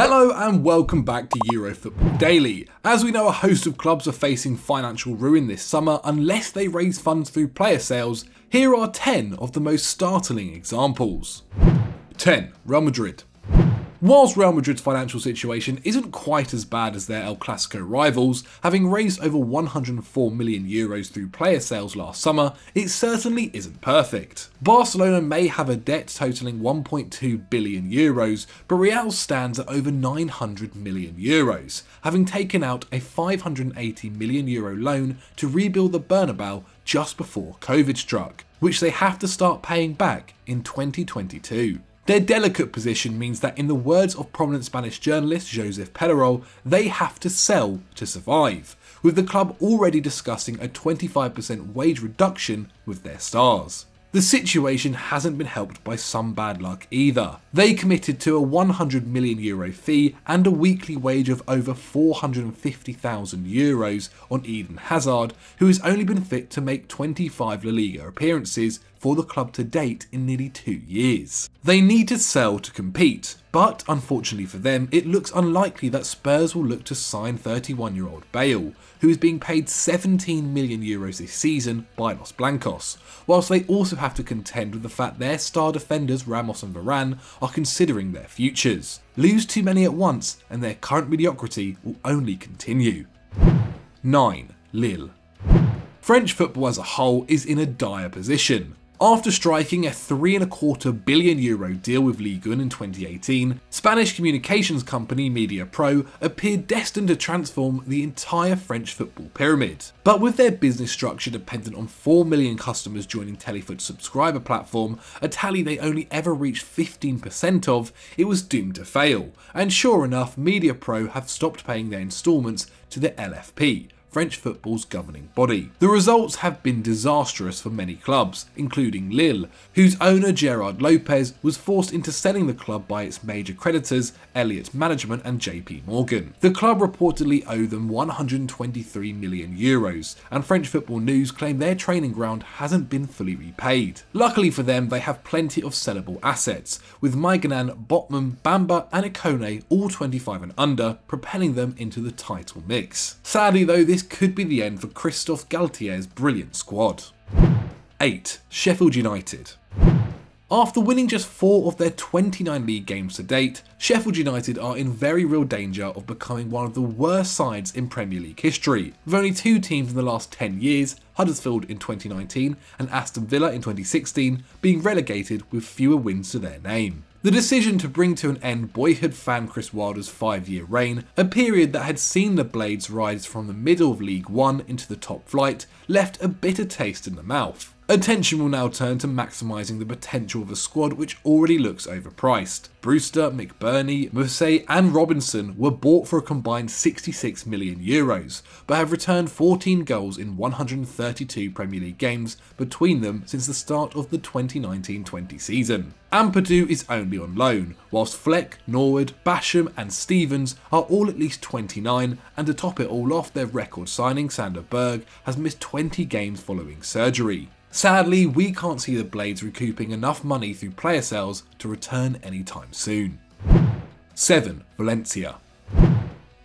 Hello and welcome back to Eurofootball Daily. As we know, a host of clubs are facing financial ruin this summer unless they raise funds through player sales. Here are 10 of the most startling examples. 10. Real Madrid. Whilst Real Madrid's financial situation isn't quite as bad as their El Clasico rivals, having raised over €104 million through player sales last summer, it certainly isn't perfect. Barcelona may have a debt totalling €1.2 billion, but Real stands at over €900 million, having taken out a €580 million loan to rebuild the Bernabeu just before COVID struck, which they have to start paying back in 2022. Their delicate position means that, in the words of prominent Spanish journalist Josep Pedrerol, they have to sell to survive, with the club already discussing a 25% wage reduction with their stars. The situation hasn't been helped by some bad luck either. They committed to a €100 million fee and a weekly wage of over €450,000 on Eden Hazard, who has only been fit to make 25 La Liga appearances for the club to date in nearly 2 years. They need to sell to compete, but unfortunately for them, it looks unlikely that Spurs will look to sign 31-year-old Bale, who is being paid €17 million this season by Los Blancos, whilst they also have to contend with the fact their star defenders Ramos and Varane are considering their futures. Lose too many at once and their current mediocrity will only continue. 9. Lille. French football as a whole is in a dire position. After striking a €3.25 billion deal with Ligue 1 in 2018, Spanish communications company Mediapro appeared destined to transform the entire French football pyramid. But with their business structure dependent on 4 million customers joining Telefoot's subscriber platform, a tally they only ever reached 15% of, it was doomed to fail. And sure enough, Mediapro have stopped paying their instalments to the LFP, French football's governing body. The results have been disastrous for many clubs, including Lille, whose owner Gerard Lopez was forced into selling the club by its major creditors, Elliott Management and JP Morgan. The club reportedly owe them €123 million, and French Football News claim their training ground hasn't been fully repaid. Luckily for them, they have plenty of sellable assets, with Maiganan, Botman, Bamba and Ikone, all 25 and under, propelling them into the title mix. Sadly though, this could be the end for Christophe Galtier's brilliant squad. 8. Sheffield United. After winning just 4 of their 29 league games to date, Sheffield United are in very real danger of becoming one of the worst sides in Premier League history, with only 2 teams in the last 10 years, Huddersfield in 2019 and Aston Villa in 2016, being relegated with fewer wins to their name. The decision to bring to an end boyhood fan Chris Wilder's 5-year reign, a period that had seen the Blades rise from the middle of League One into the top flight, left a bitter taste in the mouth. Attention will now turn to maximising the potential of a squad which already looks overpriced. Brewster, McBurney, Mousset and Robinson were bought for a combined €66 million, but have returned 14 goals in 132 Premier League games between them since the start of the 2019-20 season. Ampadu is only on loan, whilst Fleck, Norwood, Basham and Stevens are all at least 29, and to top it all off, their record signing Sander Berg has missed 20 games following surgery. Sadly, we can't see the Blades recouping enough money through player sales to return anytime soon. 7. Valencia.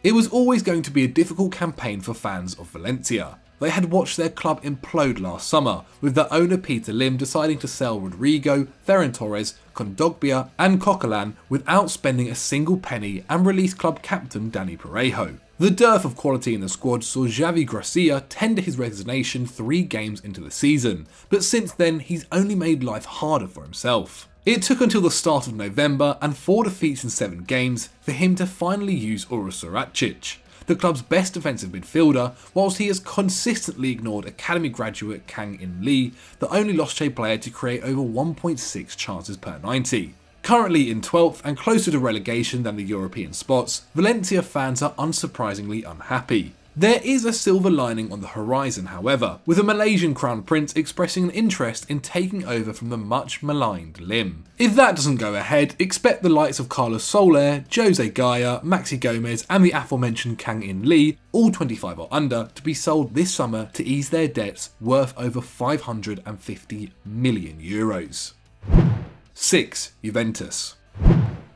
It was always going to be a difficult campaign for fans of Valencia. They had watched their club implode last summer, with their owner Peter Lim deciding to sell Rodrigo, Ferran Torres, Kondogbia and Coquelin without spending a single penny, and release club captain Dani Parejo. The dearth of quality in the squad saw Xavi Gracia tender his resignation 3 games into the season, but since then he's only made life harder for himself. It took until the start of November and 4 defeats in 7 games for him to finally use Uros Saracic, the club's best defensive midfielder, whilst he has consistently ignored academy graduate Kang In Lee, the only Loschet player to create over 1.6 chances per 90. Currently in 12th and closer to relegation than the European spots, Valencia fans are unsurprisingly unhappy. There is a silver lining on the horizon, however, with a Malaysian crown prince expressing an interest in taking over from the much maligned Lim. If that doesn't go ahead, expect the likes of Carlos Soler, Jose Gaya, Maxi Gomez and the aforementioned Kang In Lee, all 25 or under, to be sold this summer to ease their debts worth over €550 million. 6. Juventus.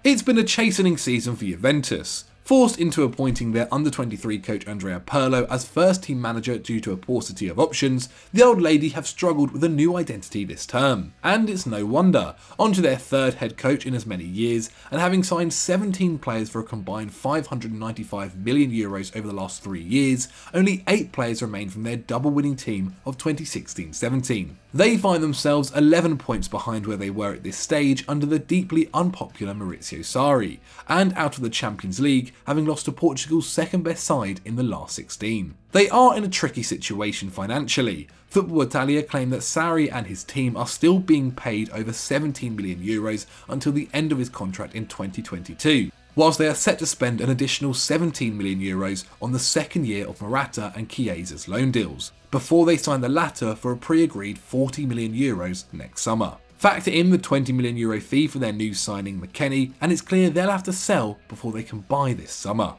It's been a chastening season for Juventus. Forced into appointing their under-23 coach Andrea Pirlo as first-team manager due to a paucity of options, the old lady have struggled with a new identity this term. And it's no wonder. Onto their third head coach in as many years, and having signed 17 players for a combined €595 million over the last 3 years, only 8 players remain from their double-winning team of 2016-17. They find themselves 11 points behind where they were at this stage under the deeply unpopular Maurizio Sarri, and out of the Champions League, having lost to Portugal's second best side in the last 16. They are in a tricky situation financially. Football Italia claim that Sarri and his team are still being paid over €17 million until the end of his contract in 2022, whilst they are set to spend an additional €17 million on the second year of Morata and Chiesa's loan deals, before they sign the latter for a pre-agreed €40 million next summer. Factor in the €20 million fee for their new signing McKennie, and it's clear they'll have to sell before they can buy this summer.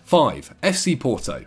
5. FC Porto.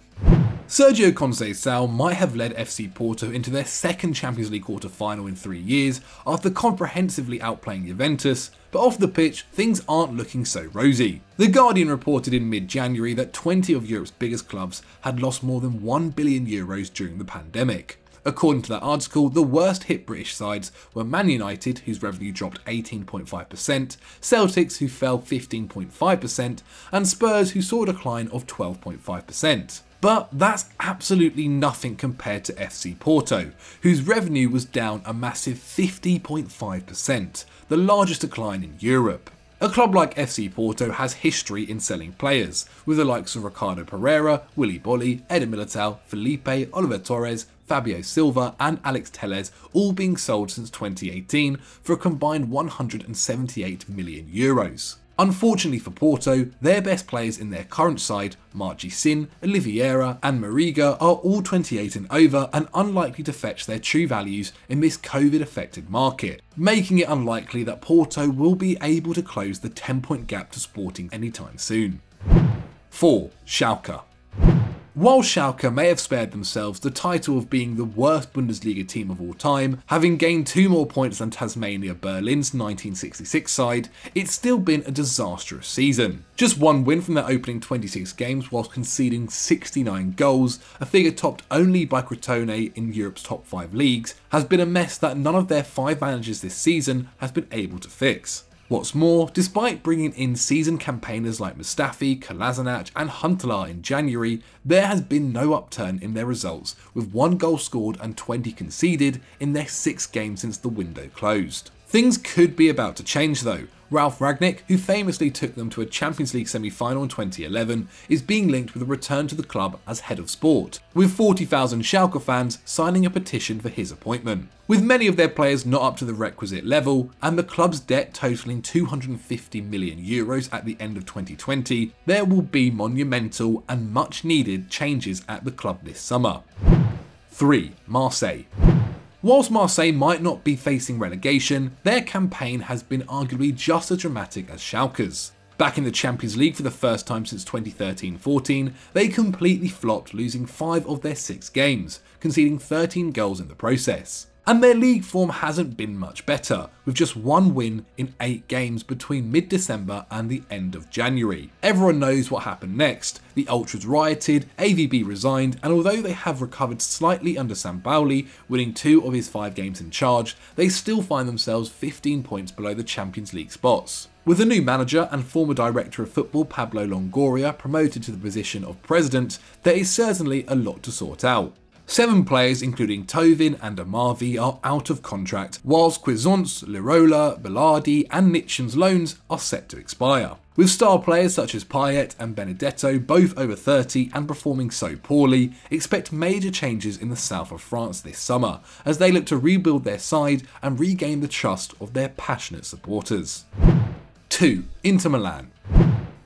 Sergio Conceição might have led FC Porto into their second Champions League quarter-final in 3 years after comprehensively outplaying Juventus, but off the pitch, things aren't looking so rosy. The Guardian reported in mid-January that 20 of Europe's biggest clubs had lost more than €1 billion during the pandemic. According to that article, the worst hit British sides were Man United, whose revenue dropped 18.5%, Celtics, who fell 15.5%, and Spurs, who saw a decline of 12.5%. But that's absolutely nothing compared to FC Porto, whose revenue was down a massive 50.5%, the largest decline in Europe. A club like FC Porto has history in selling players, with the likes of Ricardo Pereira, Willy Bolly, Eder Militao, Felipe, Oliver Torres, Fabio Silva and Alex Telles all being sold since 2018 for a combined €178 million. Unfortunately for Porto, their best players in their current side, Marchissin, Oliveira and Mariga, are all 28 and over and unlikely to fetch their true values in this COVID-affected market, making it unlikely that Porto will be able to close the 10-point gap to Sporting anytime soon. 4. Schalke. While Schalke may have spared themselves the title of being the worst Bundesliga team of all time, having gained 2 more points than Tasmania Berlin's 1966 side, it's still been a disastrous season. Just 1 win from their opening 26 games whilst conceding 69 goals, a figure topped only by Crotone in Europe's top 5 leagues, has been a mess that none of their 5 managers this season has been able to fix. What's more, despite bringing in seasoned campaigners like Mustafi, Kolasinac and Huntelaar in January, there has been no upturn in their results, with 1 goal scored and 20 conceded in their 6th game since the window closed. Things could be about to change though. Ralf Rangnick, who famously took them to a Champions League semi-final in 2011, is being linked with a return to the club as head of sport, with 40,000 Schalke fans signing a petition for his appointment. With many of their players not up to the requisite level, and the club's debt totalling €250 million at the end of 2020, there will be monumental and much needed changes at the club this summer. 3. Marseille. Whilst Marseille might not be facing relegation, their campaign has been arguably just as dramatic as Schalke's. Back in the Champions League for the first time since 2013-14, they completely flopped, losing 5 of their 6 games, conceding 13 goals in the process. And their league form hasn't been much better, with just 1 win in 8 games between mid-December and the end of January. Everyone knows what happened next. The Ultras rioted, AVB resigned, and although they have recovered slightly under Sampaoli, winning 2 of his 5 games in charge, they still find themselves 15 points below the Champions League spots. With a new manager and former director of football Pablo Longoria promoted to the position of president, there is certainly a lot to sort out. 7 players, including Tovin and Amavi, are out of contract, whilst Cuisance, Lirola, Bellardi and Nitchen's loans are set to expire. With star players such as Payet and Benedetto both over 30 and performing so poorly, expect major changes in the south of France this summer, as they look to rebuild their side and regain the trust of their passionate supporters. 2. Inter Milan.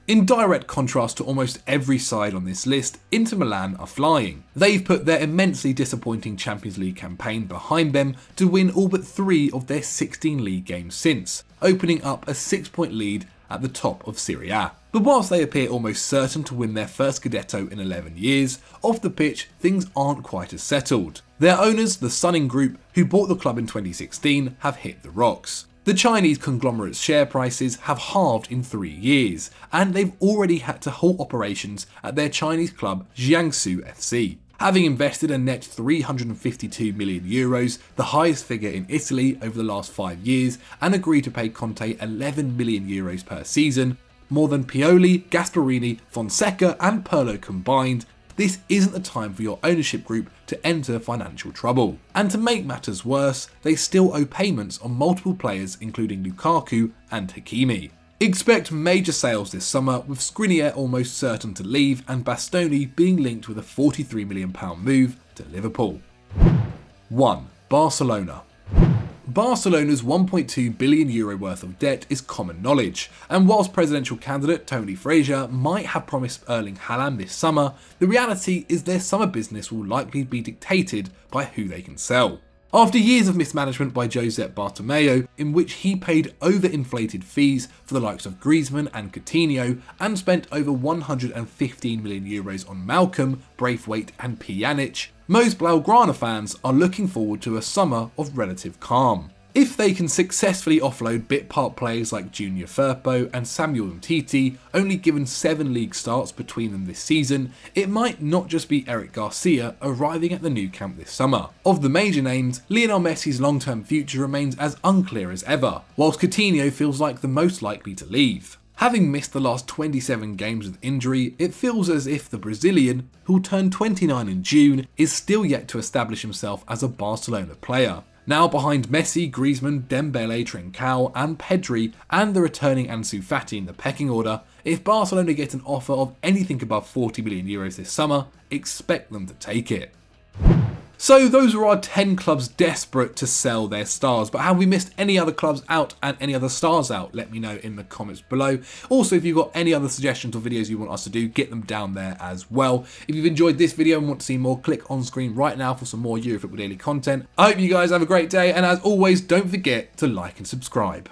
In direct contrast to almost every side on this list, Inter Milan are flying. They've put their immensely disappointing Champions League campaign behind them to win all but 3 of their 16 league games since, opening up a 6-point lead at the top of Serie A. But whilst they appear almost certain to win their first Scudetto in 11 years, off the pitch things aren't quite as settled. Their owners, the Sunning Group, who bought the club in 2016, have hit the rocks. The Chinese conglomerate's share prices have halved in 3 years, and they've already had to halt operations at their Chinese club Jiangsu FC. Having invested a net €352 million, the highest figure in Italy over the last 5 years, and agreed to pay Conte €11 million per season, more than Pioli, Gasperini, Fonseca and Pirlo combined, this isn't the time for your ownership group to enter financial trouble. And to make matters worse, they still owe payments on multiple players including Lukaku and Hakimi. Expect major sales this summer, with Skriniar almost certain to leave and Bastoni being linked with a £43 million move to Liverpool. 1. Barcelona. Barcelona's €1.2 billion worth of debt is common knowledge, and whilst presidential candidate Tony Fraser might have promised Erling Haaland this summer, the reality is their summer business will likely be dictated by who they can sell. After years of mismanagement by Josep Bartomeu, in which he paid overinflated fees for the likes of Griezmann and Coutinho and spent over €115 million on Malcolm, Braithwaite and Pjanic, most Blaugrana fans are looking forward to a summer of relative calm. If they can successfully offload bit part players like Junior Firpo and Samuel Umtiti, only given 7 league starts between them this season, it might not just be Eric Garcia arriving at the new camp this summer. Of the major names, Lionel Messi's long-term future remains as unclear as ever, whilst Coutinho feels like the most likely to leave. Having missed the last 27 games with injury, it feels as if the Brazilian, who'll turn 29 in June, is still yet to establish himself as a Barcelona player. Now behind Messi, Griezmann, Dembele, Trincao and Pedri and the returning Ansu Fati in the pecking order, if Barcelona get an offer of anything above €40 million this summer, expect them to take it. So those were our 10 clubs desperate to sell their stars, but have we missed any other clubs out and any other stars out? Let me know in the comments below. Also, if you've got any other suggestions or videos you want us to do, get them down there as well. If you've enjoyed this video and want to see more, click on screen right now for some more EuroFootball Daily content. I hope you guys have a great day, and as always, don't forget to like and subscribe.